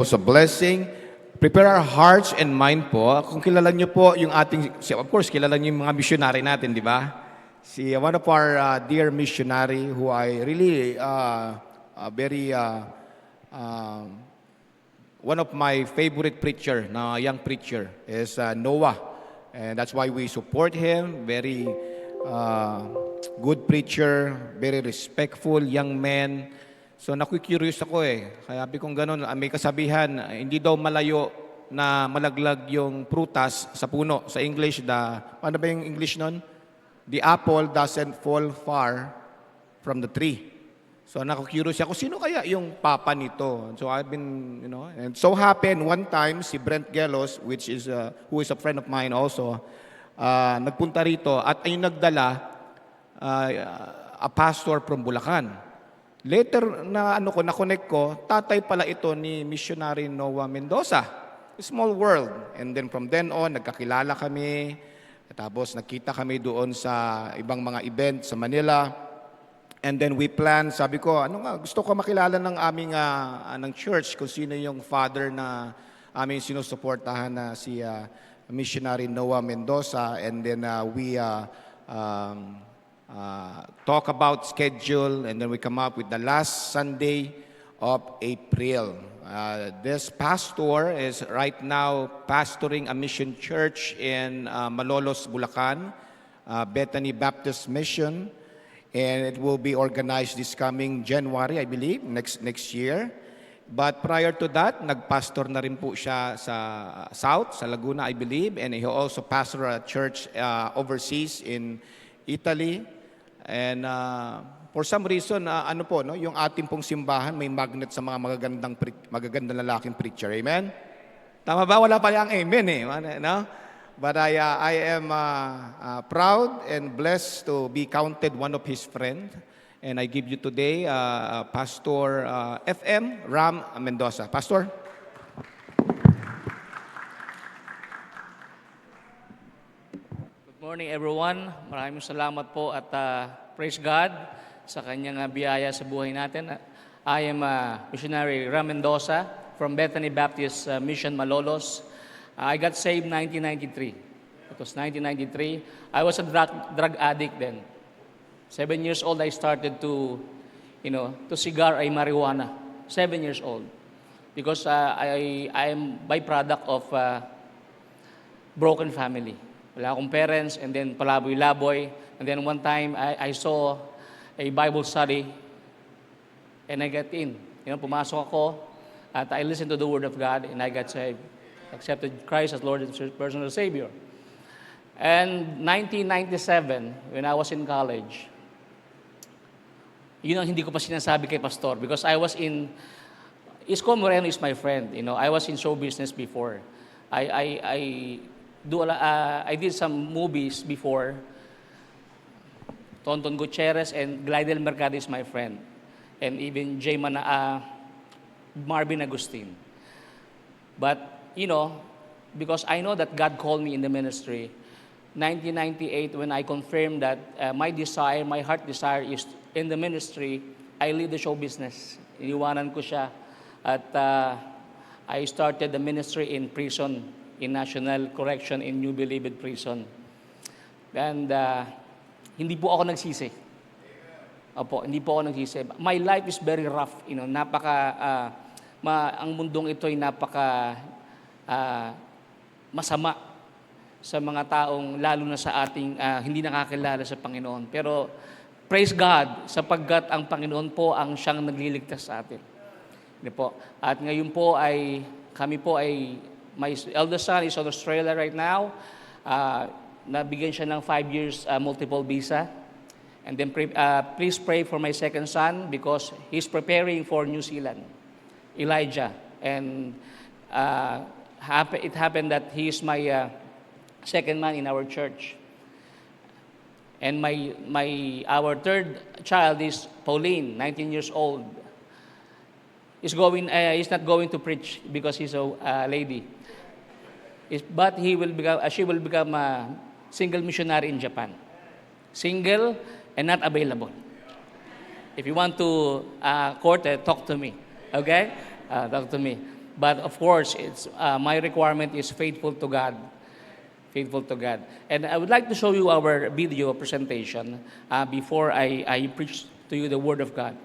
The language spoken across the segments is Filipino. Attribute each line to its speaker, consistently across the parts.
Speaker 1: Sa blessing. Prepare our hearts and mind po. Kung kilala niyo po yung ating, of course, kilala niyo yung mga missionary natin, di ba? One of our dear missionary who I really one of my favorite preacher, na young preacher, is Noah. And that's why we support him. Very good preacher, very respectful young man. So naku-curious ako Kaya sabi kong ganun, may kasabihan, hindi daw malayo na malaglag yung prutas sa puno. Sa English, paano ba yung English nun? The apple doesn't fall far from the tree. So naku-curious ako, sino kaya yung papa nito? So I've been, and so happened one time, si Brent Gelos, who is a friend of mine also, nagpunta rito at ay nagdala a pastor from Bulacan. Later na-connect ko, tatay pala ito ni missionary Noah Mendoza. Small world. And then from then on, nagkakilala kami. Tapos nakita kami doon sa ibang mga event sa Manila. And then we plan, sabi ko, gusto ko makilala ng aming ng church kung sino yung father na aming sinusuportahan na si missionary Noah Mendoza. And then we talk about schedule, and then we come up with the last Sunday of April. This pastor is right now pastoring a mission church in Malolos, Bulacan, Bethany Baptist Mission, and it will be organized this coming January, I believe, next year. But prior to that, nagpastor na rin po siya sa South, sa Laguna, I believe, and he also pastored a church overseas in Italy. And for some reason, yung ating pong simbahan may magnet sa mga magagandang lalaking preacher. Amen? Tama ba? Wala pa yung amen No? But I am proud and blessed to be counted one of his friends. And I give you today Pastor FM Ram Mendoza. Pastor?
Speaker 2: Good morning everyone. Maraming salamat po at praise God sa kanyang biyaya sa buhay natin. I am missionary Ram Mendoza from Bethany Baptist Mission Malolos. I got saved 1993. It was 1993. I was a drug addict then. 7 years old I started to cigar ay marijuana. 7 years old. Because I am byproduct of broken family. Wala akong parents, and then palaboy-laboy. And then one time, I saw a Bible study, and I got in. Pumasok ako, at I listened to the Word of God, and I got saved. Accepted Christ as Lord and personal Savior. And 1997, when I was in college, yun ang hindi ko pa sinasabi kay Pastor, because I was in, Isko Moreno is my friend. I was in show business before. I did some movies before. Tonton Gutierrez and Glidel Mercado is my friend. And even Marvin Agustin. But, because I know that God called me in the ministry, 1998, when I confirmed that my heart desire is in the ministry, I leave the show business. Iniwanan ko siya. At I started the ministry in prison, in National Correction in New Bilibid Prison. And hindi po ako nagsisi. Opo, hindi po ako nagsisi. My life is very rough. Ang mundong ito ay napaka masama sa mga taong, lalo na sa ating hindi nakakilala sa Panginoon. Pero praise God, sapagkat ang Panginoon po ang siyang nagliligtas sa atin. Po. At ngayon po kami po ay, my eldest son is in Australia right now. Nabigyan siya ng 5 years multiple visa. And then please pray for my second son because he's preparing for New Zealand, Elijah. And it happened that he is my second man in our church. And our third child is Pauline, 19 years old. He's not going to preach because he's a lady. But she will become a single missionary in Japan. Single and not available. If you want to court, talk to me. Okay? Talk to me. But of course, it's my requirement is faithful to God. Faithful to God. And I would like to show you our video presentation before I preach to you the Word of God.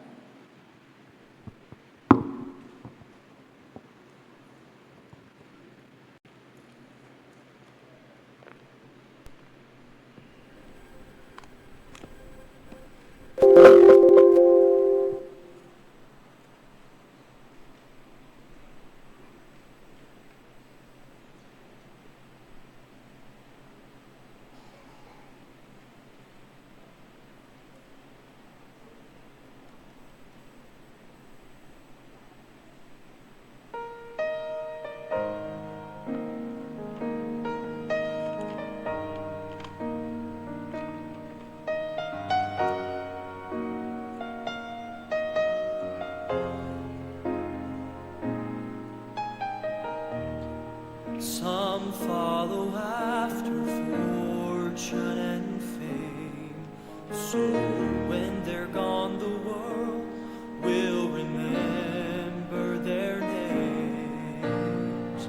Speaker 3: Some follow after fortune and fame, so when they're gone the world will remember their names.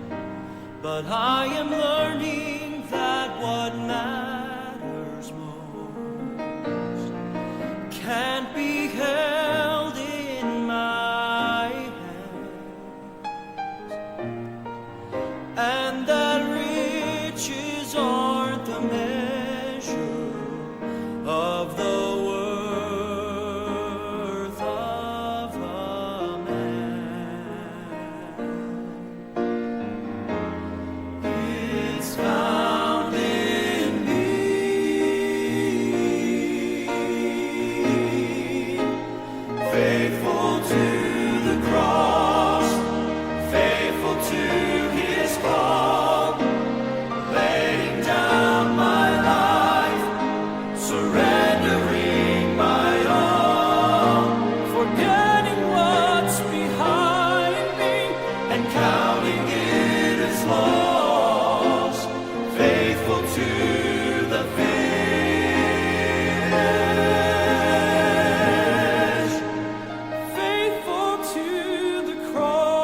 Speaker 3: But I am learning that what matters most can't be held in my hands, and that riches aren't the measure of the worth of a man. It's found in me, faithful to the cross, faithful to his call, laying down my life, surrendering my all, forgetting what's behind me and counting it as loss, faithful to the finish, faithful to the cross.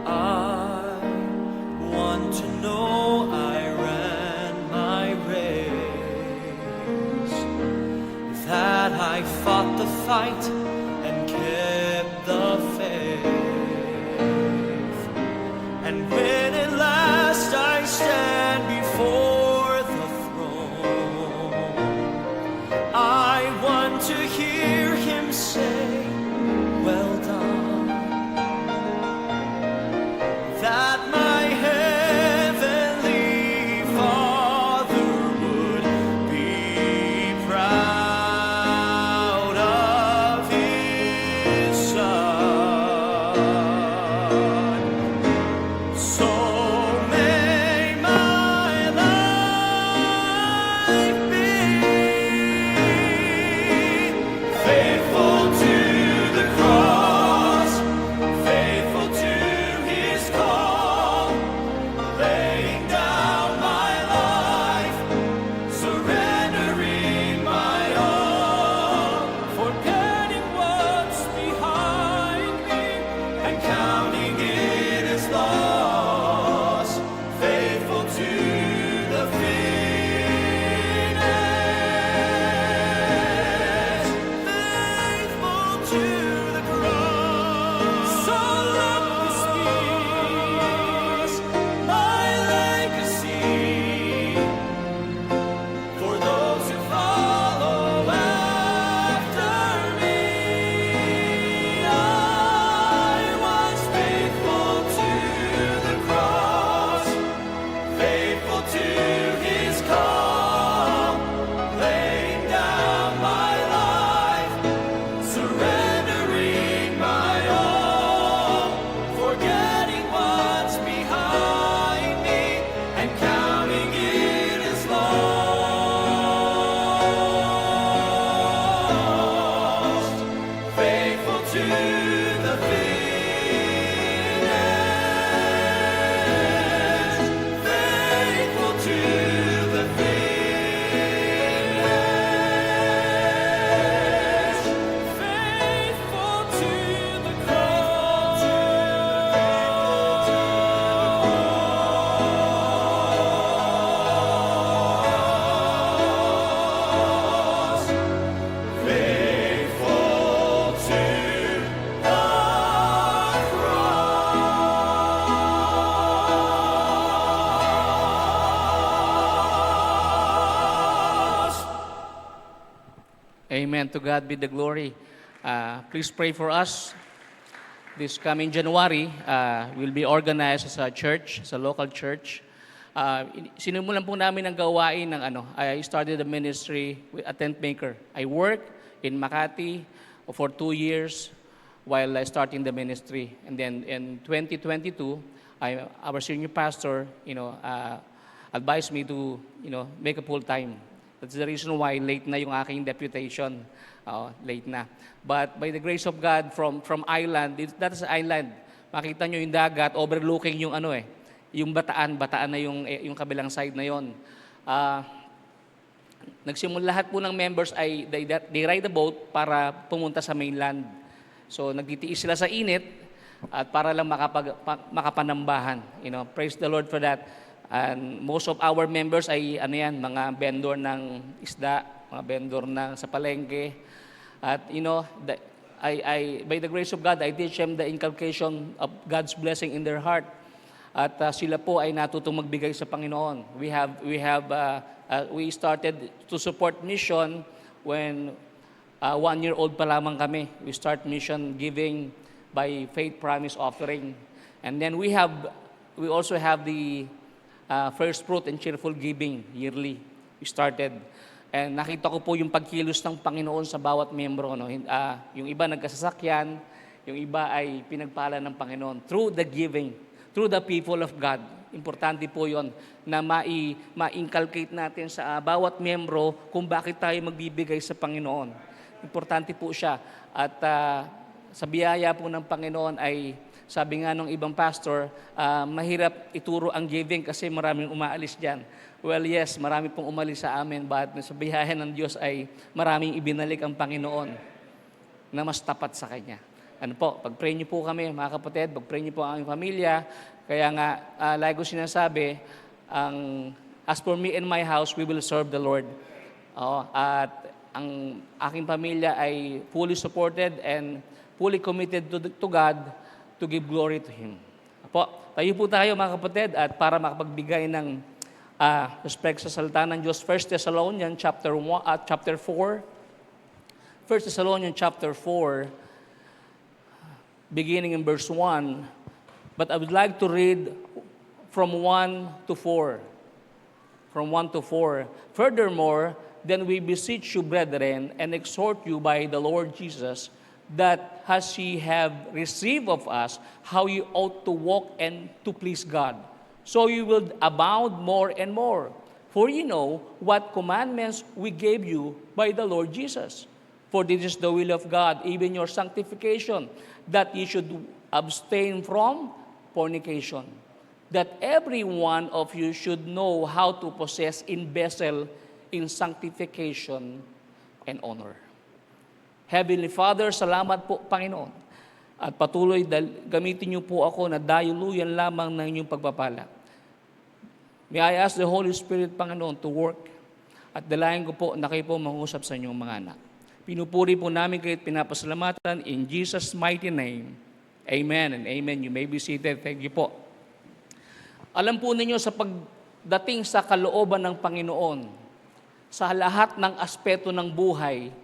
Speaker 3: I want to know I ran my race, that I fought the fight and kept the faith. And when at last I stand before the throne, I want to hear him say, well done, that my heavenly Father would be proud of
Speaker 2: Amen. To God be the glory. Please pray for us. This coming January, we'll be organized as a church, as a local church. Sinimulan po namin ang gawain ng I started the ministry with a tent maker. I worked in Makati for 2 years while starting the ministry. And then in 2022, our senior pastor, advised me to, make a full time. That's the reason why late na yung aking deputation. Late na. But by the grace of God, from island, that's island. Makita nyo yung dagat, overlooking yung yung bataan na yung kabilang side na yon. Nagsimula lahat po ng members ay they ride the boat para pumunta sa mainland. So nagtitiis sila sa init at para lang makapanambahan. Praise the Lord for that. And most of our members ay mga vendor ng isda, mga vendor sa palengke. At by the grace of God, I teach them the inculcation of God's blessing in their heart. At sila po ay natutong magbigay sa Panginoon. We started to support mission when 1 year old pa lamang kami. We start mission giving by faith promise offering. And then we also have the first fruit and cheerful giving yearly. We started. And nakita ko po yung pagkilos ng Panginoon sa bawat membro. Yung iba nagkasasakyan, yung iba ay pinagpala ng Panginoon through the giving, through the people of God. Importante po yon na ma-inculcate natin sa bawat membro kung bakit tayo magbibigay sa Panginoon. Importante po siya. At sa biyaya po ng Panginoon ay, sabi nga nung ibang pastor, mahirap ituro ang giving kasi maraming umaalis dyan. Well, yes, marami pong umalis sa amin, but sa biyaya ng Diyos ay maraming ibinalik ang Panginoon na mas tapat sa Kanya. Pag-pray niyo po kami, mga kapatid, pag-pray niyo po ang aming pamilya. Kaya nga, like ko sinasabi, as for me and my house, we will serve the Lord. At ang aking pamilya ay fully supported and fully committed to God to give glory to Him. Tayo po tayo, mga kapatid, at para makapagbigay ng respect sa salita ng Diyos. 1 Thessalonians chapter 4. 1 Thessalonians chapter 4, beginning in verse 1. But I would like to read from 1 to 4. From 1 to 4. Furthermore, then we beseech you, brethren, and exhort you by the Lord Jesus, that as ye have received of us, how you ought to walk and to please God, so you will abound more and more. For you know what commandments we gave you by the Lord Jesus. For this is the will of God, even your sanctification, that ye should abstain from fornication, that every one of you should know how to possess in vessel in sanctification and honor. Heavenly Father, salamat po, Panginoon. At patuloy gamitin niyo po ako na dayuluyan lamang ng inyong pagpapala. May I ask the Holy Spirit, Panginoon, to work. At dalayan ko po na kayo po mangusap sa inyong mga anak. Pinupuri po namin kayo at pinapasalamatan in Jesus' mighty name. Amen and amen. You may be seated. Thank you po. Alam po ninyo sa pagdating sa kalooban ng Panginoon, sa lahat ng aspeto ng buhay,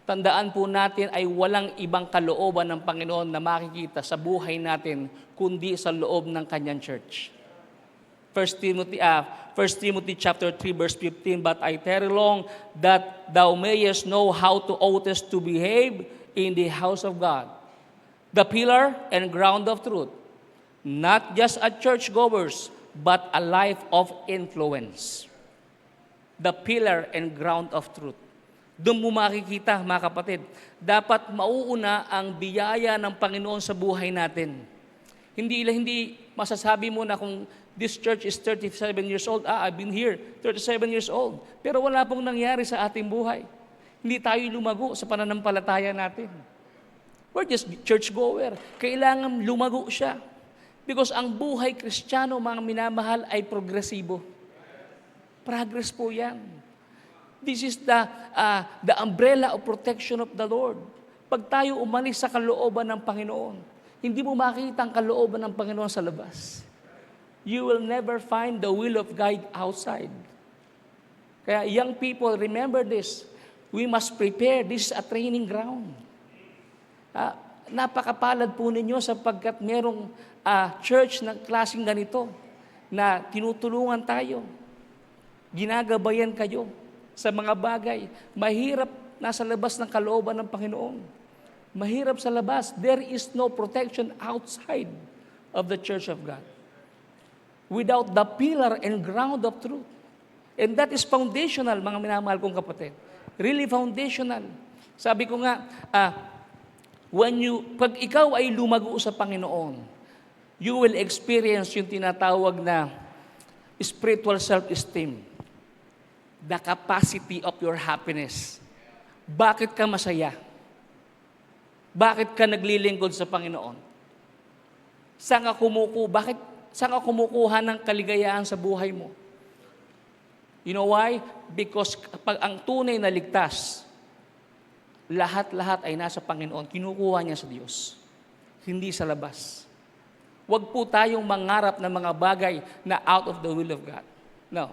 Speaker 2: tandaan po natin ay walang ibang kalooban ng Panginoon na makikita sa buhay natin kundi sa loob ng Kanyang church. 1 Timothy chapter 3 verse 15, but I tarry long that thou mayest know how to oughtest to behave in the house of God, the pillar and ground of truth, not just a churchgoers, but a life of influence. The pillar and ground of truth. Doon mo makikita, mga kapatid, dapat mauuna ang biyaya ng Panginoon sa buhay natin. Hindi masasabi mo na kung this church is 37 years old, I've been here 37 years old. Pero wala pong nangyari sa ating buhay. Hindi tayo lumago sa pananampalataya natin. We're just churchgoer. Kailangan lumago siya. Because ang buhay Kristiyano, mga minamahal, ay progresibo. Progress po yan. This is the umbrella of protection of the Lord. Pag tayo umalis sa kalooban ng Panginoon, hindi mo makita ang kalooban ng Panginoon sa labas. You will never find the will of God outside. Kaya young people, remember this. We must prepare. This is a training ground. Napakapalad po ninyo sapagkat merong church na klaseng ganito na tinutulungan tayo. Ginagabayan kayo sa mga bagay. Mahirap nasa labas ng kalooban ng Panginoon. Mahirap sa labas. There is no protection outside of the church of God without the pillar and ground of truth. And that is foundational, mga minamahal kong kapatid. Really foundational. Sabi ko nga, pag ikaw ay lumago sa Panginoon, you will experience yung tinatawag na spiritual self-esteem. The capacity of your happiness. Bakit ka masaya? Bakit ka naglilingkod sa Panginoon? Saan ka kumukuha ng kaligayahan sa buhay mo? You know why? Because pag ang tunay na ligtas, lahat-lahat ay nasa Panginoon. Kinukuha niya sa Diyos. Hindi sa labas. Huwag po tayong mangarap ng mga bagay na out of the will of God. No.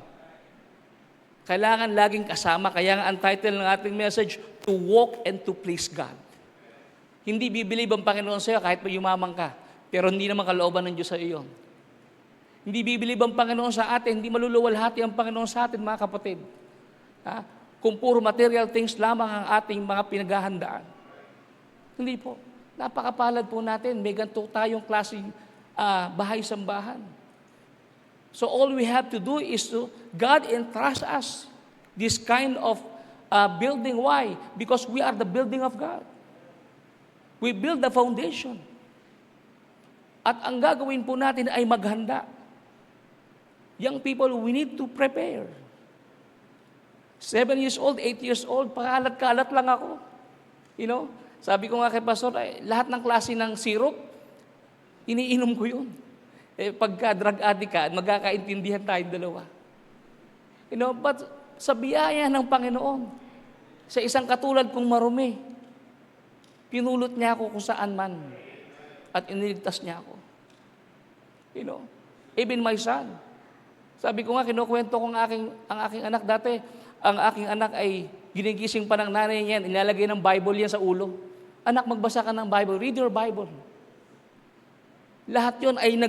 Speaker 2: Kailangan laging kasama. Kaya nga ang title ng ating message, to walk and to please God. Hindi bibilib ang Panginoon sa iyo kahit pa yumaman ka. Pero hindi naman kalooban ng Diyos sa iyo. Hindi bibilib ang Panginoon sa atin, hindi maluluwalhati ang Panginoon sa atin, mga kapatid. Kung puro material things lamang ang ating mga pinaghahandaan. Hindi po. Napakapalad po natin. May ganito tayong klaseng bahay-sambahan. So all we have to do is God entrust us this kind of building. Why? Because we are the building of God. We build the foundation. At ang gagawin po natin ay maghanda. Young people, we need to prepare. 7 years old, 8 years old, pakalat-kalat lang ako. You know, sabi ko nga kay Pastor, lahat ng klase ng syrup, iniinom ko yun. Pagka drug addict ka, magkakaintindihan tayong dalawa. You know, but sa biyaya ng Panginoon, sa isang katulad kong marumi, pinulot niya ako kung saan man at iniligtas niya ako. You know, even my son. Sabi ko nga, kinukwento ko ang aking anak dati, ang aking anak ay ginigising pa ng nanay niya, ilalagay ng Bible yan sa ulo. Anak, magbasa ka ng Bible. Read your Bible. Lahat yon ay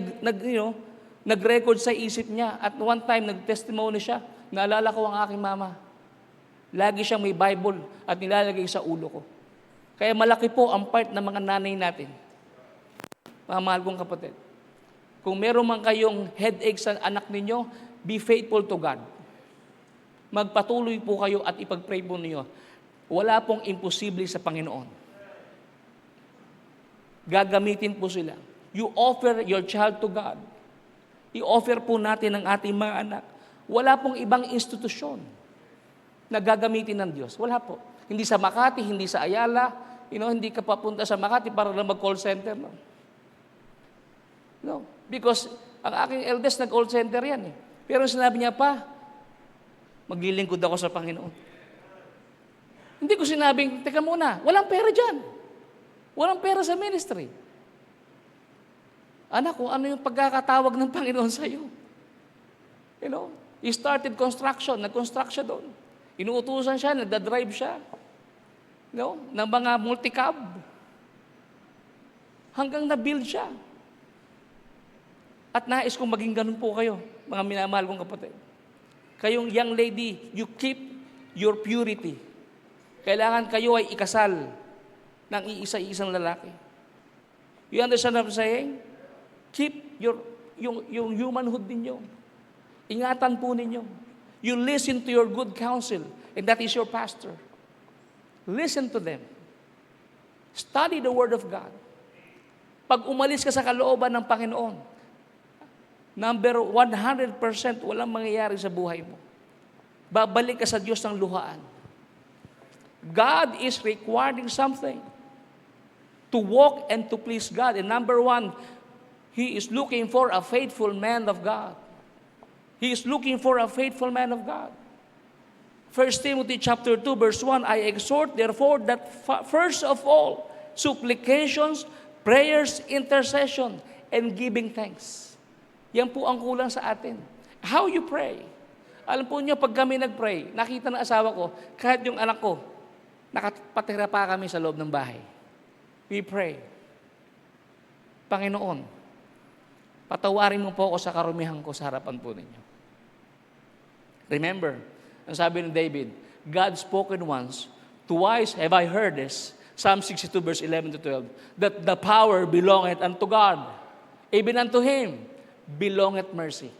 Speaker 2: nag-record sa isip niya. At one time, nag-testimony siya. Naalala ko ang aking mama. Lagi siyang may Bible at nilalagay sa ulo ko. Kaya malaki po ang part ng mga nanay natin. Mga mahal kong kapatid. Kung meron man kayong headache sa anak ninyo, be faithful to God. Magpatuloy po kayo at ipag-pray po ninyo. Wala pong imposible sa Panginoon. Gagamitin po sila. You offer your child to God. I-offer po natin ang ating mga anak. Wala pong ibang institusyon na gagamitin ng Diyos. Wala po. Hindi sa Makati, hindi sa Ayala. Hindi ka papunta sa Makati para lang mag-call center. No. Because ang aking eldest nag-call center yan. Pero sinabi niya pa, maglilingkod ako sa Panginoon. Hindi ko sinabing, teka muna, walang pera dyan. Walang pera sa ministry. Anak, kung ano yung pagkakatawag ng Panginoon sa iyo. He started construction, nag-construction doon. Inuutusan siya, nagda-drive siya. Ng mga multi-cab. Hanggang na-build siya. At nais kong maging ganun po kayo, mga minamahal kong kapatid. Kayong young lady, you keep your purity. Kailangan kayo ay ikasal ng iisa-isang lalaki. You understand what I'm saying? Keep yung humanhood ninyo. Ingatan po ninyo. You listen to your good counsel, and that is your pastor. Listen to them. Study the Word of God. Pag umalis ka sa kalooban ng Panginoon, number 100% walang mangyayari sa buhay mo. Babalik ka sa Diyos ng luhaan. God is requiring something to walk and to please God. And number 1, He is looking for a faithful man of God. He is looking for a faithful man of God. 1 Timothy chapter 2, verse 1, I exhort therefore that first of all, supplications, prayers, intercession, and giving thanks. Yan po ang kulang sa atin. How you pray. Alam po niyo, pag kami nag-pray, nakita ng asawa ko, kahit yung anak ko, Nakapatira pa kami sa loob ng bahay. We pray. Panginoon, patawarin mo po ako sa karumihan ko sa harapan po ninyo. Remember, ang sabi ni David, God spoken once, twice have I heard this, Psalm 62 verse 11 to 12, that the power belongeth unto God, even unto Him belongeth mercy.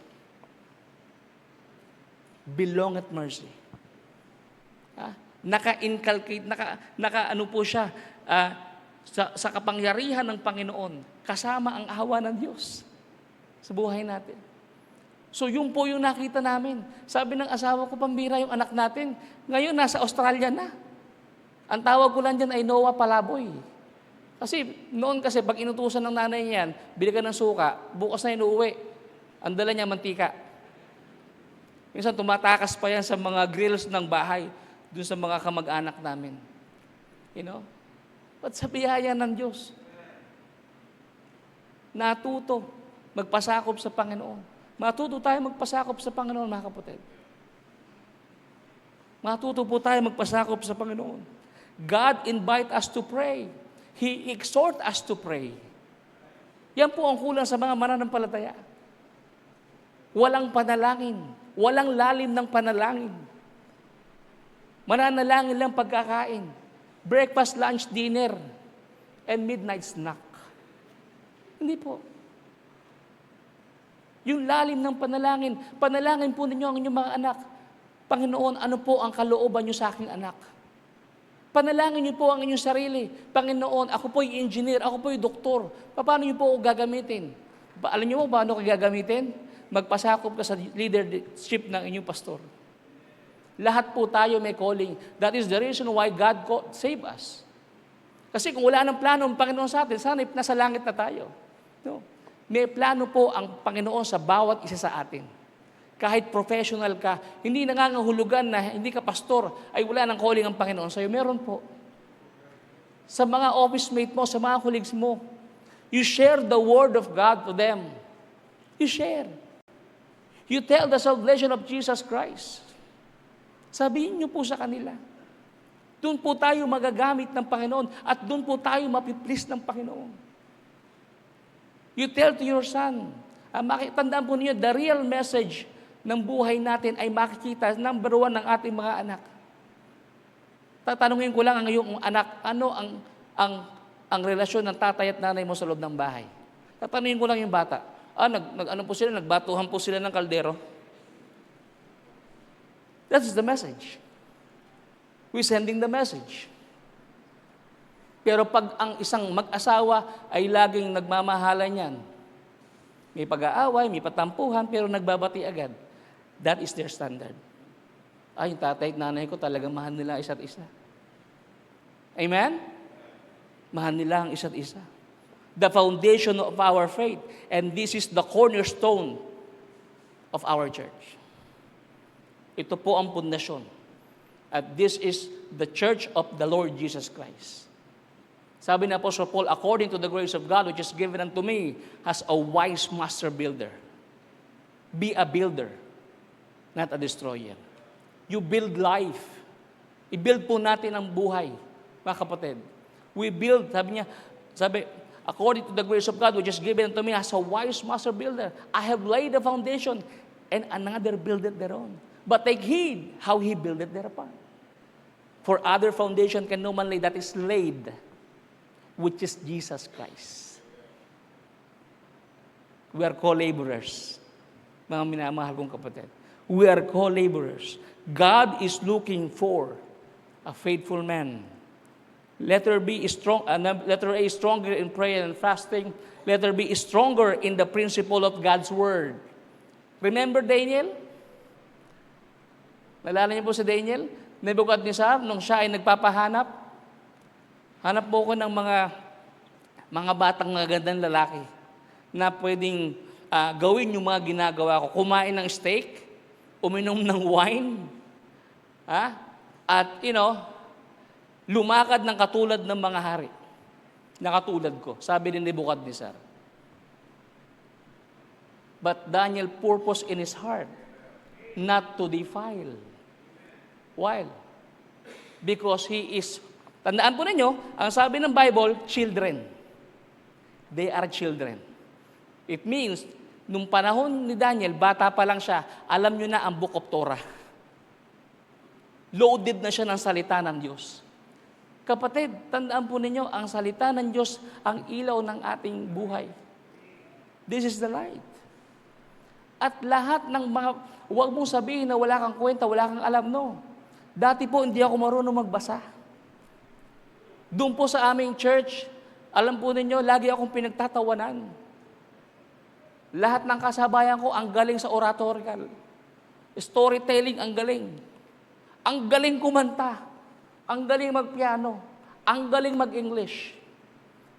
Speaker 2: Belongeth mercy. Naka-inculcate, naka-ano po siya, sa kapangyarihan ng Panginoon, kasama ang awa ng Diyos sa buhay natin. So yun po yung nakita namin. Sabi ng asawa ko, pambira yung anak natin, ngayon nasa Australia na. Ang tawag ko lang dyan ay Noah Palaboy. Kasi noon kasi pag inutusan ng nanay niyan, bili ka ng suka, bukas na inuuwi. Ang dala niya mantika. Minsan tumatakas pa yan sa mga grills ng bahay, dun sa mga kamag-anak namin. You know? But sa biyaya ng Diyos, natuto magpasakop sa Panginoon. Matuto tayo magpasakop sa Panginoon, mga kapatid. Matuto po tayo magpasakop sa Panginoon. God invite us to pray. He exhort us to pray. Yan po ang kulang sa mga mananampalataya. Walang panalangin. Walang lalim ng panalangin. Mananalangin lang pagkakain. Breakfast, lunch, dinner, and midnight snack. Hindi po. Yung lalim ng panalangin, panalangin po ninyo ang inyong mga anak. Panginoon, ano po ang kalooban niyo sa aking anak? Panalangin niyo po ang inyong sarili. Panginoon, ako po'y engineer, ako po'y doktor. Paano niyo po ako gagamitin? Alam niyo mo paano ko gagamitin? Magpasakop ka sa leadership ng inyong pastor. Lahat po tayo may calling. That is the reason why God save us. Kasi kung wala ng plano ng Panginoon sa atin, sana nasa langit na tayo. No? May plano po ang Panginoon sa bawat isa sa atin. Kahit professional ka, hindi nangangahulugan na hindi ka pastor, ay wala ng calling ang Panginoon sa'yo. Meron po. Sa mga office mate mo, sa mga colleagues mo, you share the word of God to them. You share. You tell the salvation of Jesus Christ. Sabihin niyo po sa kanila. Doon po tayo magagamit ng Panginoon at doon po tayo mapiplease ng Panginoon. You tell to your son. Tandaan po niyo, the real message ng buhay natin ay makikita, number 1 ng ating mga anak. Tatanungin ko lang ang iyong anak, ano ang relasyon ng tatay at nanay mo sa loob ng bahay? Tatanungin ko lang yung bata. Ano po sila? Nagbatuhan po sila ng kaldero? That is the message. We're sending the message. Pero pag ang isang mag-asawa ay laging nagmamahalan yan, may pag-aaway, may patampuhan, pero nagbabati agad. That is their standard. Yung tatay at nanay ko talagang mahal nila isa't isa. Amen? Mahal nila ang isa't isa. The foundation of our faith. And this is the cornerstone of our church. Ito po ang pundasyon. At this is the church of the Lord Jesus Christ. Sabi ni Apostle Paul, according to the grace of God which is given unto me, as a wise master builder. Be a builder, not a destroyer. You build life. I-build po natin ang buhay, mga kapatid. We build, sabi, according to the grace of God which is given unto me as a wise master builder, I have laid the foundation, and another buildeth thereon. But take heed how he buildeth thereupon. For other foundation can no man lay that is laid, which is Jesus Christ. We are co-laborers, mga minamahal kong kapatid. We are co-laborers. God is looking for a faithful man. Letter B is strong. Letter A is stronger in prayer and fasting. Letter B is stronger in the principle of God's word. Remember Daniel? Nalala niyo po si Daniel? Nebuchadnezzar, nung siya ay nagpapahanap, hanap po ko ng mga batang magagandang lalaki na pwedeng gawin yung mga ginagawa ko. Kumain ng steak, uminom ng wine, at lumakad ng katulad ng mga hari. Na katulad ko, sabi ni Nebuchadnezzar. But Daniel purposed in his heart not to defile. While Because He is, tandaan po ninyo, ang sabi ng Bible, children. They are children. It means, nung panahon ni Daniel, bata pa lang siya, alam nyo na ang Book of Torah. Loaded na siya ng salita ng Diyos. Kapatid, tandaan po ninyo, ang salita ng Diyos, ang ilaw ng ating buhay. This is the light. At lahat ng mga, huwag mong sabihin na wala kang kwenta, wala kang alam, no. Dati po, hindi ako marunong magbasa. Doon po sa aming church, alam po ninyo, lagi akong pinagtatawanan. Lahat ng kasabayan ko, ang galing sa oratorical. Storytelling, ang galing. Ang galing kumanta. Ang galing magpiano. Ang galing mag-English.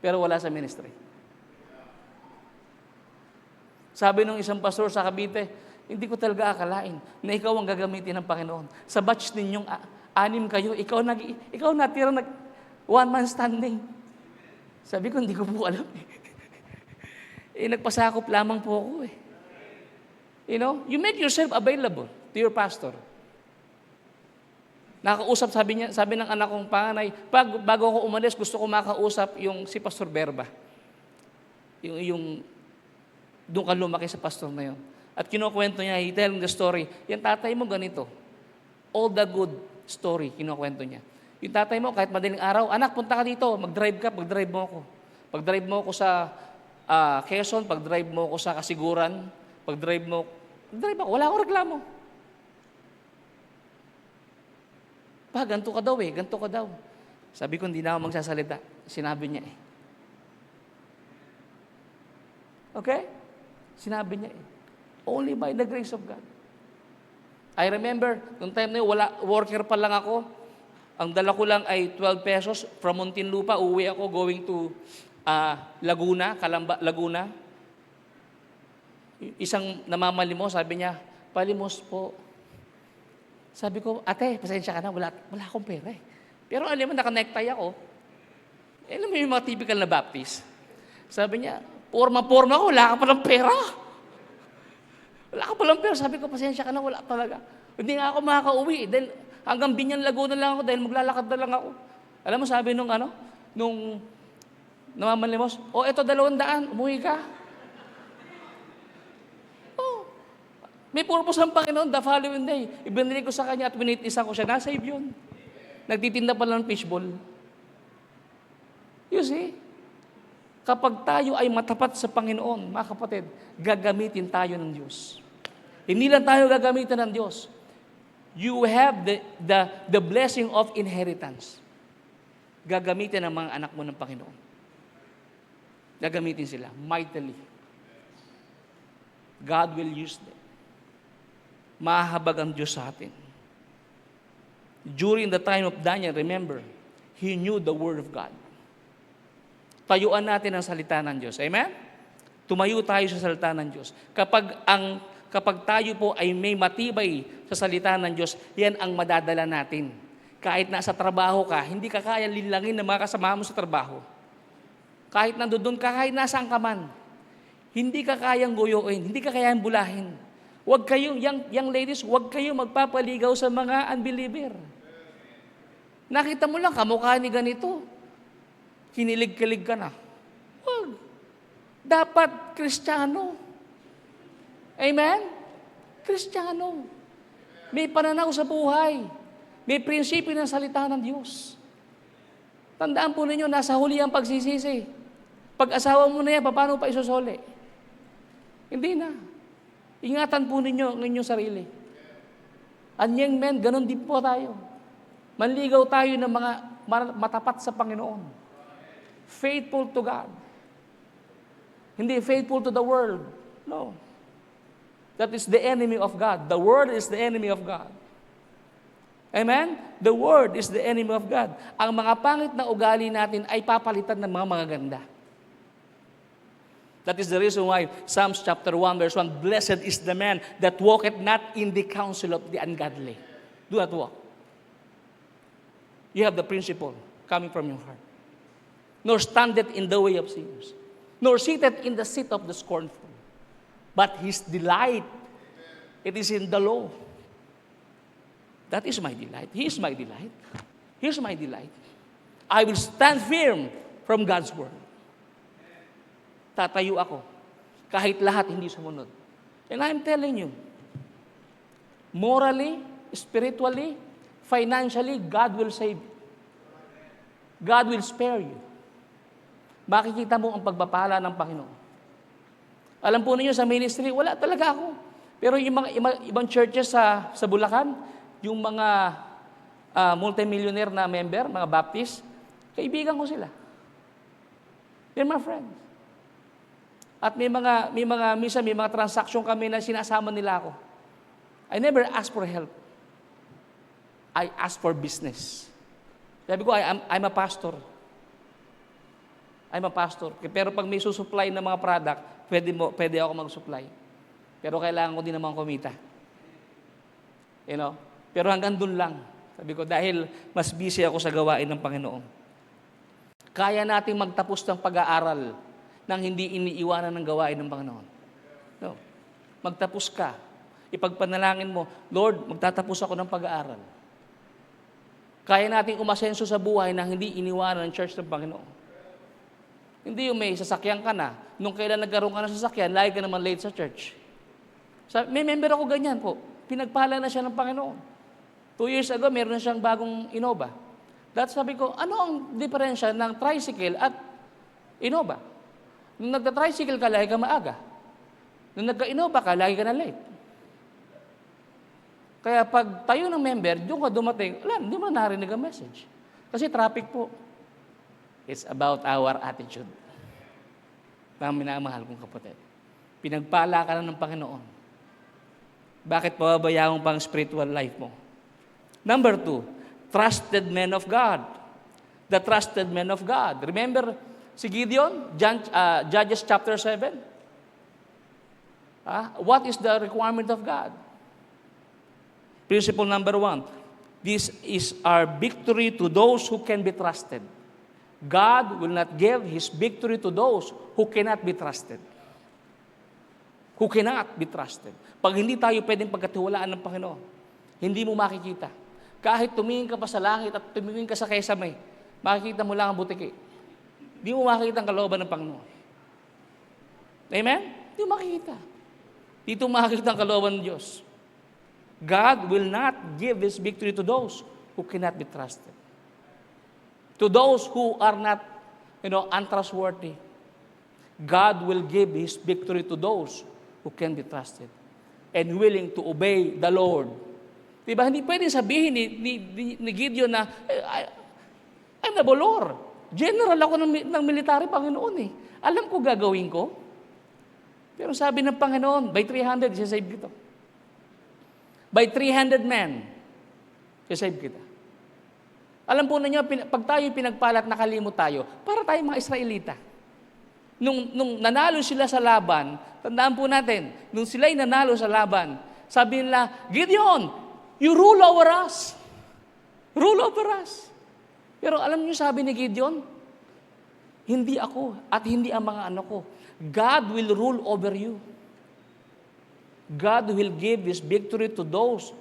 Speaker 2: Pero wala sa ministry. Sabi nung isang pastor sa Cavite, hindi ko talaga akalain na ikaw ang gagamitin ng Panginoon. Sa batch ninyong 6 kayo, ikaw natira one man standing. Sabi ko, hindi ko po alam nagpasakop lamang po ako You know, you make yourself available to your pastor. Nakausap, sabi ng anak kong panganay, bago ako umalis, gusto ko makausap si Pastor Berba. Yung doon ka lumaki sa pastor na yun. At kinukwento niya, he telling the story, yung tatay mo ganito. All the good story, kinukwento niya. Yung tatay mo, kahit madaling araw, anak, punta ka dito, mag-drive ka, pag-drive mo ako. Pag-drive mo ako sa Quezon, pag-drive mo ako sa Kasiguran, pag-drive ako, wala akong reklamo. Ganto ka daw ganto ka daw. Sabi ko, hindi na ako magsasalita. Sinabi niya Okay? Sinabi niya Only by the grace of God. I remember, noong time na yun, worker pa lang ako. Ang dala ko lang ay 12 pesos from Muntinlupa. Uwi ako going to Laguna, Laguna. Isang namamalimos, sabi niya, palimos po. Sabi ko, ate, pasensya ka na, wala akong pera Pero alam mo, naka-necktie ako. Alam mo yung mga typical na Baptist. Sabi niya, porma-porma ko, wala ka palang pera. Wala ka palang pera. Sabi ko, pasensya ka na, wala talaga. Hindi nga ako makaka-uwi. Dahil hanggang Binyan, Laguna lang ako dahil maglalakad na lang ako. Alam mo, sabi nung namamalimos, eto 200, umuwi ka. May purpose ang Panginoon the following day. Ibinili ko sa kanya at winitnessan ko siya. Nasave yun. Nagtitinda pa lang ng fishball. You see? Kapag tayo ay matapat sa Panginoon, mga kapatid, gagamitin tayo ng Diyos. Hindi lang tayo gagamitin ng Diyos. You have the blessing of inheritance. Gagamitin ng mga anak mo ng Panginoon. Gagamitin sila mightily. God will use them. Mahabag ang Diyos sa atin. During the time of Daniel, remember, he knew the Word of God. Tayuan natin ang salita ng Diyos. Amen? Tumayo tayo sa salita ng Diyos. Kapag tayo po ay may matibay sa salita ng Diyos, yan ang madadala natin. Kahit nasa trabaho ka, hindi ka kaya linlangin ng mga kasama mo sa trabaho. Kahit nandoon ka, kahit nasaan ka man, hindi ka kayang guyuin, hindi ka kayang bulahin. Huwag kayo, young ladies, huwag kayo magpapaligaw sa mga unbeliever. Nakita mo lang, kamukha ni ganito. Kinilig-kilig ka na. Huwag. Dapat Kristiyano. Amen? Kristiyano. May pananaw sa buhay. May prinsipyo ng salita ng Diyos. Tandaan po ninyo, nasa huli ang pagsisisi. Pag-asawa mo na yan, paano pa isusoli? Hindi na. Ingatan po ninyo ang inyong sarili. And young men, ganun din po tayo. Manligaw tayo ng mga matapat sa Panginoon. Faithful to God. Hindi faithful to the world. No. That is the enemy of God. The world is the enemy of God. Amen? The world is the enemy of God. Ang mga pangit na ugali natin ay papalitan ng mga magaganda. That is the reason why Psalms chapter 1 verse 1, blessed is the man that walketh not in the counsel of the ungodly. Do not walk. You have the principle coming from your heart. Nor standeth in the way of sinners, nor sitteth in the seat of the scornful. But his delight, it is in the law. That is my delight. He is my delight. Here's my delight. I will stand firm from God's word. Tatayo ako. Kahit lahat hindi sumunod. And I'm telling you, morally, spiritually, financially, God will save you. God will spare you. Makikita mo ang pagpapala ng Panginoon. Alam po ninyo sa ministry, wala talaga ako. Pero yung mga ibang churches sa Bulacan, yung mga multimillionaire na member, mga Baptist, kaibigan ko sila. They're my friends. At minsan may mga transaction kami na sinasama nila ako. I never ask for help. I ask for business. Sabi ko, I'm a pastor. I'm a pastor. Pero pag may susupply ng mga product, pwede ako mag-supply. Pero kailangan ko din naman kumita. You know? Pero hanggang dun lang. Sabi ko, dahil mas busy ako sa gawain ng Panginoon. Kaya nating magtapos ng pag-aaral nang hindi iniiwanan ng gawain ng Panginoon. No. Magtapos ka. Ipagpanalangin mo, Lord, magtatapos ako ng pag-aaral. Kaya nating umasenso sa buhay nang hindi iniwanan ng church ng Panginoon. Hindi yung may sasakyan ka na. Nung kailan nagkaroon ka ng sasakyan, lagi ka naman late sa church. May member ako ganyan po. Pinagpala na siya ng Panginoon. 2 years ago, meron na siyang bagong Innova. That's sabi ko, ano ang diferensya ng tricycle at Innova? Nung nagta-tricycle ka, lagi ka maaga. Nung nagka-Innova ka, lagi ka na late. Kaya pag tayo ng member, doon ka dumating, hindi mo narinig ang message. Kasi traffic po. It's about our attitude. Mga minamahal kong kapatid. Pinagpala ka na ng Panginoon. Bakit pababayaan mo pang spiritual life mo? Number 2, trusted men of God. The trusted men of God. Remember si Gideon, Judges chapter 7? What is the requirement of God? Principle number 1, this is our victory to those who can be trusted. God will not give His victory to those who cannot be trusted. Who cannot be trusted. Pag hindi tayo pwedeng pagkatiwalaan ng Panginoon, hindi mo makikita. Kahit tumingin ka pa sa langit at tumingin ka sa kesamay, makikita mo lang ang butiki. Hindi mo makikita ang kalooban ng Panginoon. Amen? Hindi mo makikita. Dito makikita ang kalooban ng Diyos. God will not give His victory to those who cannot be trusted. To those who are not, untrustworthy. God will give His victory to those who can be trusted and willing to obey the Lord. Diba? Hindi pwedeng sabihin ni Gideon na, I'm the Lord. General ako ng military, Panginoon eh. Alam ko gagawin ko. Pero sabi ng Panginoon, by 300, sisave kita. By 300 men, sisave kita. Alam po ninyo, pag tayo pinagpalat, nakalimot tayo, para tayo mga Israelita. Nung nanalo sila sa laban, tandaan po natin, nung sila'y nanalo sa laban, sabi nila, Gideon, you rule over us. Rule over us. Pero alam niyo sabi ni Gideon, hindi ako at hindi ang mga anak ko. God will rule over you. God will give His victory to those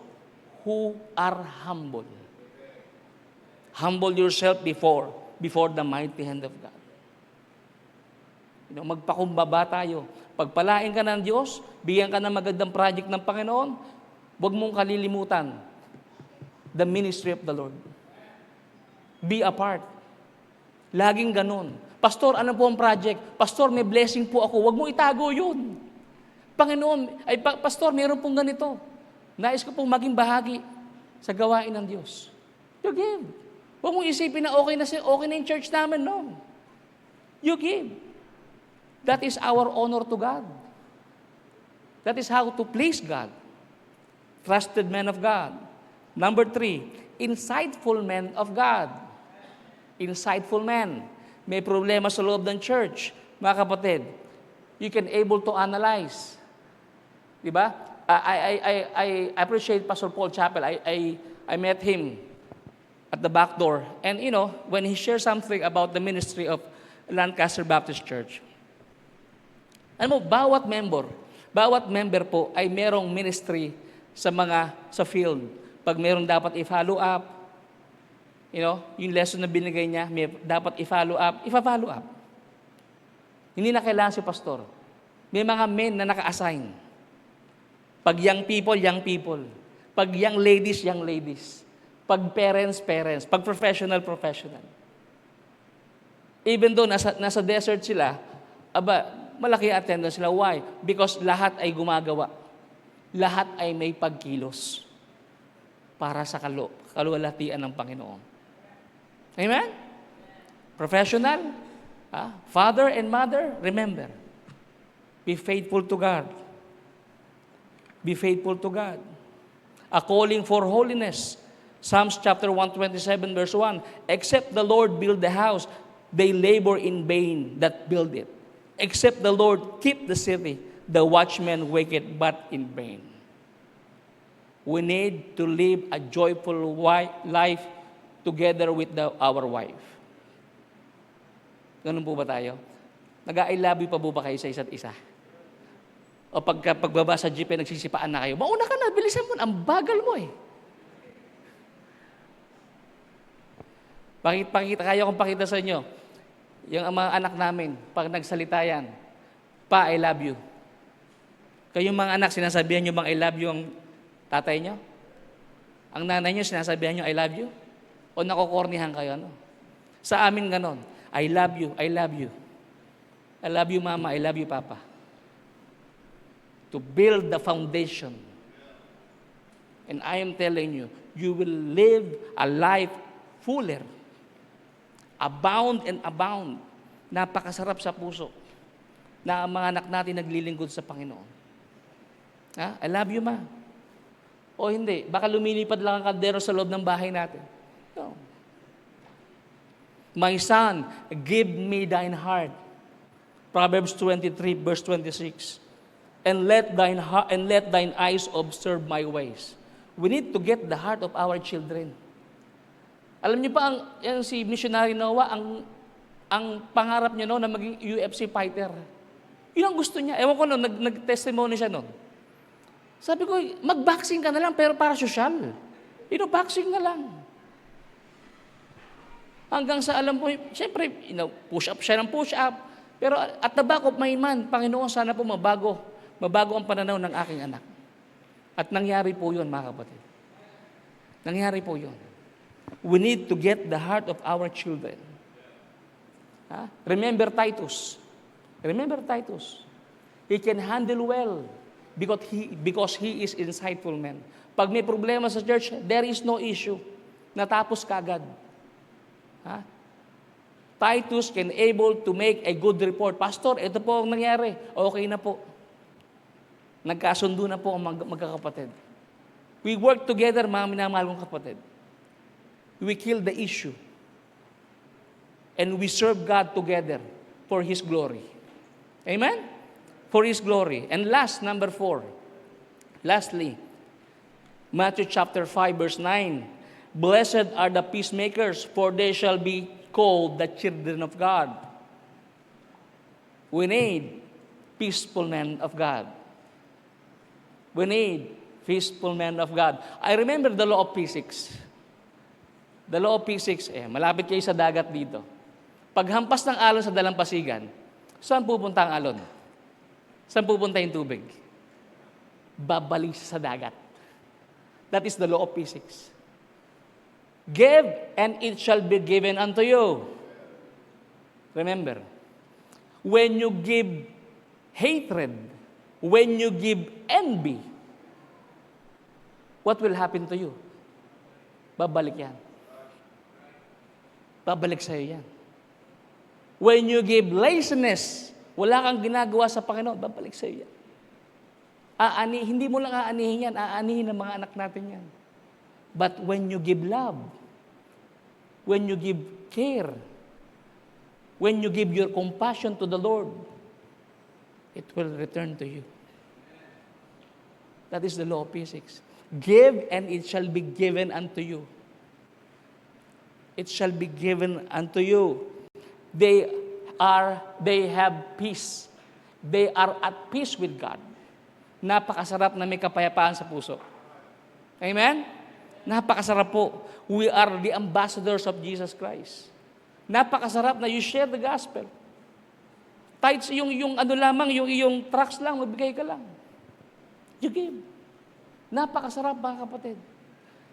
Speaker 2: who are humble. Humble yourself before the mighty hand of God. Magpakumbaba tayo. Pagpalain ka ng Diyos, bigyan ka ng magandang project ng Panginoon, huwag mong kalilimutan the ministry of the Lord. Be a part. Laging ganun. Pastor, ano po ang project? Pastor, may blessing po ako. Huwag mo itago yun. Panginoon, Pastor, meron pong ganito. Nais ko pong maging bahagi sa gawain ng Diyos. You give. Huwag mong isipin na okay na yung church namin. No. You give. That is our honor to God. That is how to please God. Trusted men of God. Number 3, insightful men of God. Insightful men. May problema sa loob ng church. Mga kapatid, you can able to analyze. Diba? I appreciate Pastor Paul Chappell. I met him at the back door. And when he shared something about the ministry of Lancaster Baptist Church. Ano mo, bawat member po ay merong ministry sa field. Pag meron dapat i-follow up, Yung lesson na binigay niya, dapat i-follow up, ifa-follow up. Hindi na kailangan si pastor. May mga men na naka-assign. Pag young people, young people. Pag young ladies, young ladies. Pag parents, parents. Pag professional, professional. Even though nasa desert sila, malaki attendance sila. Why? Because lahat ay gumagawa. Lahat ay may pagkilos para sa kaluwalhatian ng Panginoon. Amen? Professional, father and mother, remember, be faithful to God. Be faithful to God. A calling for holiness. Psalms chapter 127 verse 1, except the Lord build the house, they labor in vain that build it. Except the Lord keep the city, the watchmen wake it but in vain. We need to live a joyful life together with our wife. Ganun po ba tayo? Nag-I love you pa po ba kayo sa isa't isa? O pagbaba sa jeep, nagsisipaan na kayo, mauna ka na, bilisan mo, ang bagal mo eh. Kaya kong pakita sa inyo, yung mga anak namin, pag nagsalita yan, Pa, I love you. Kayong mga anak, sinasabihan nyo bang I love you ang tatay nyo? Ang nanay nyo, sinasabihan nyo I love you? O nakokornihan kayo, Sa amin ganon, I love you, I love you. I love you, Mama, I love you, Papa. To build the foundation. And I am telling you, you will live a life fuller. Abound and abound. Napakasarap sa puso na ang mga anak natin naglilingkod sa Panginoon. I love you, Ma. O hindi, baka lumilipad lang ang kaldero sa loob ng bahay natin. No. My son, give me thine heart. Proverbs 23 verse 26. And let thine eyes observe my ways. We need to get the heart of our children. Alam niyo ba, si missionary Noah, ang pangarap niya na maging UFC fighter. Yun ang gusto niya. Ewan ko nag-testimony siya noon. Sabi ko, mag-boxing ka na lang, pero para sosyal. Boxing na lang. Hanggang sa alam po, siyempre, push up siya ng push up. Pero at the back of my mind, Panginoon, sana po mabago ang pananaw ng aking anak. At nangyari po yun, mga kapatid. Nangyari po yun. We need to get the heart of our children. Remember Titus. Remember Titus. He can handle well because he is insightful man. Pag may problema sa church, there is no issue. Natapos kagad. Titus can able to make a good report. Pastor, ito po ang nangyari. Okay na po. Nagkasundo na po ang magkakapatid. We work together, mga minamahal kong kapatid. We kill the issue. And we serve God together for His glory. Amen? For His glory. And number 4. Lastly, Matthew chapter 5 verse 9. Blessed are the peacemakers, for they shall be called the children of God. We need peaceful men of God. We need peaceful men of God. I remember the law of physics. The law of physics, malapit kayo sa dagat dito. Paghampas ng alon sa dalampasigan, saan pupunta ang alon? Saan pupunta yung tubig? Babalik sa dagat. That is the law of physics. Give, and it shall be given unto you. Remember, when you give hatred, when you give envy, what will happen to you? Babalik yan. Babalik sa'yo yan. When you give laziness, wala kang ginagawa sa Panginoon, babalik sa'yo yan. Hindi mo lang aanihin yan, aanihin ng mga anak natin yan. But when you give love, when you give care, when you give your compassion to the Lord, it will return to you. That is the law of physics. Give, and it shall be given unto you. It shall be given unto you. They have peace. They are at peace with God. Napakasarap na may kapayapaan sa puso. Amen? Napakasarap po. We are the ambassadors of Jesus Christ. Napakasarap na you share the gospel. Tithes, yung ano lamang, yung iyong tracts lang, magbigay ka lang. You give. Napakasarap mga kapatid.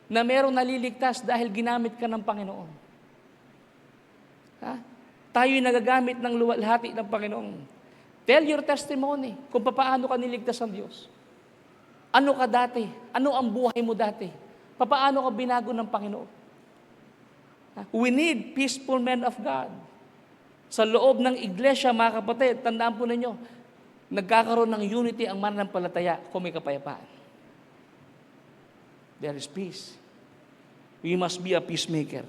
Speaker 2: Na merong naliligtas dahil ginamit ka ng Panginoon. Ha? Tayo'y nagagamit ng luwalhati ng Panginoon. Tell your testimony kung paano ka niligtas ng Diyos. Ano ka dati? Ano ang buhay mo dati? Paano ka binago ng Panginoon? We need peaceful men of God. Sa loob ng iglesia, mga kapatid, tandaan po ninyo, nagkakaroon ng unity ang mananampalataya kung may kapayapaan. There is peace. We must be a peacemaker.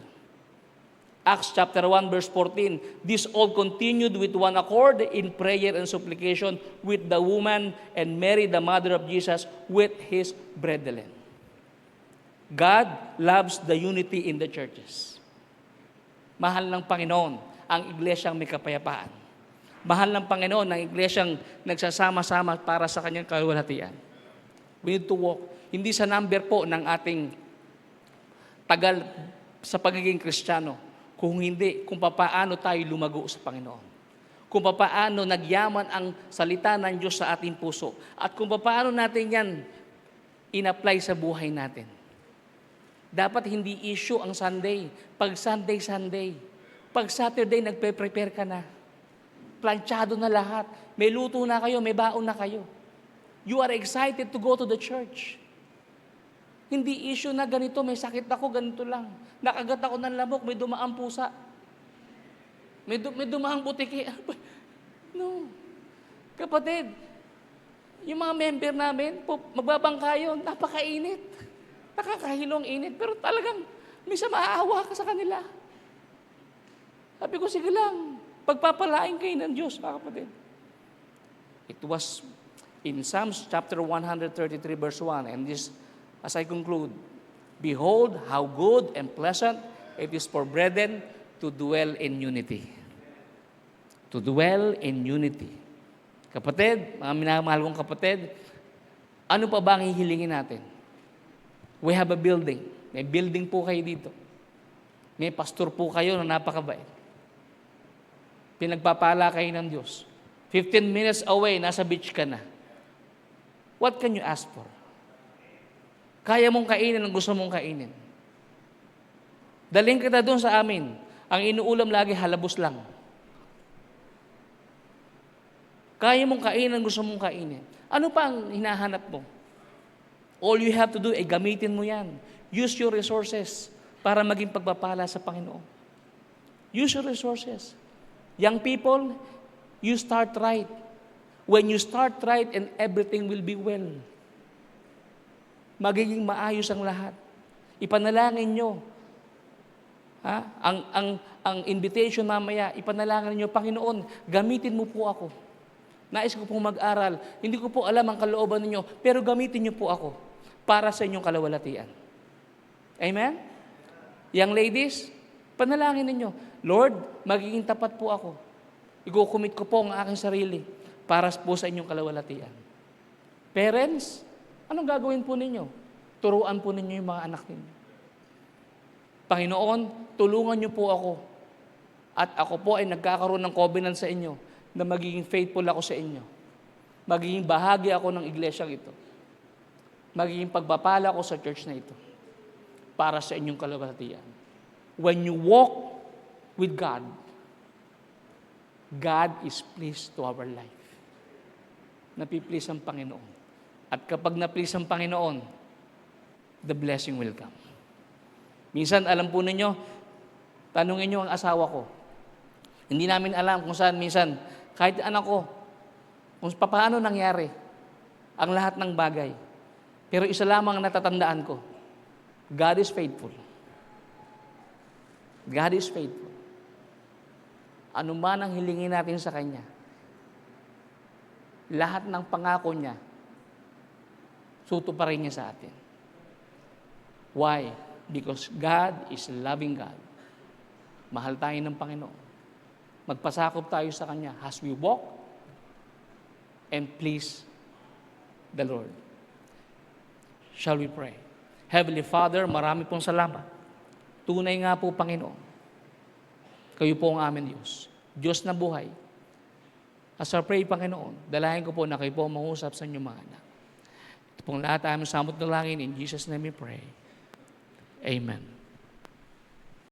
Speaker 2: Acts chapter 1 verse 14, this all continued with one accord in prayer and supplication with the woman and Mary, the mother of Jesus, with his brethren. God loves the unity in the churches. Mahal ng Panginoon ang iglesyang may kapayapaan. Mahal ng Panginoon ang iglesyang nagsasama-sama para sa kanyang kaluwalhatian. We need to walk. Hindi sa number po ng ating tagal sa pagiging Kristiyano, kung hindi, kung paano tayo lumago sa Panginoon. Kung paano nagyaman ang salita ng Diyos sa ating puso. At kung paano natin yan in-apply sa buhay natin. Dapat hindi issue ang Sunday. Pag Sunday. Pag Saturday, nagpe-prepare ka na. Planchado na lahat. May luto na kayo, may baon na kayo. You are excited to go to the church. Hindi issue na ganito, may sakit ako, ganito lang. Nakagat ako ng lamok, may dumaang pusa. May dumaang butiki. No. Kapatid, yung mga member namin, magbabangkayo, napakainit. Nakakahilo ang init, pero talagang minsan maaawa ka sa kanila. Sabi ko, sige lang, pagpapalain kayo ng Diyos, mga kapatid. It was in Psalms chapter 133 verse 1, and this, as I conclude, behold how good and pleasant it is for brethren to dwell in unity. To dwell in unity. Kapatid, mga minamahal kong kapatid, ano pa ba ang hihilingin natin? We have a building. May building po kayo dito. May pastor po kayo na napakabait. Pinagpapala kayo ng Diyos. 15 minutes away, nasa beach ka na. What can you ask for? Kaya mong kainin ang gusto mong kainin. Daling kita doon sa amin. Ang inuulam lagi halabos lang. Kaya mong kainin ang gusto mong kainin. Ano pa ang hinahanap mo? All you have to do ay gamitin mo yan. Use your resources para maging pagpapala sa Panginoon. Use your resources. Young people, you start right. When you start right, and everything will be well. Magiging maayos ang lahat. Ipanalangin nyo. Ang invitation mamaya, ipanalangin nyo, Panginoon, gamitin mo po ako. Nais ko pong mag-aral. Hindi ko po alam ang kalooban ninyo, pero gamitin nyo po ako para sa inyong kalawalatian. Amen? Young ladies, panalangin ninyo, Lord, magiging tapat po ako. I-commit ko po ang aking sarili para po sa inyong kalawalatian. Parents, anong gagawin po ninyo? Turuan po ninyo yung mga anak ninyo. Panginoon, tulungan niyo po ako. At ako po ay nagkakaroon ng covenant sa inyo na magiging faithful ako sa inyo. Magiging bahagi ako ng iglesyang ito. Magiging pagpapala ko sa church na ito para sa inyong kalawalatian. When you walk with God, God is pleased to our life. Napiplease ang Panginoon. At kapag naplease ang Panginoon, the blessing will come. Minsan, alam po ninyo, tanungin nyo ang asawa ko. Hindi namin alam kung saan minsan, kahit anak ko, kung paano nangyari ang lahat ng bagay. Pero isa lamang ang natatandaan ko, God is faithful. God is faithful. Ano man ang hilingin natin sa Kanya, lahat ng pangako niya, tutuparin niya sa atin. Why? Because God is a loving God. Mahal tayo ng Panginoon. Magpasakop tayo sa Kanya as we walk and please the Lord. Shall we pray? Heavenly Father, marami pong salamat. Tunay nga po, Panginoon, kayo po ang amin Diyos. Diyos na buhay. As I pray, Panginoon, dalahin ko po na kayo po mangusap sa inyong mga anak. Ito pong lahat aming samot na langin. In Jesus' name we pray. Amen.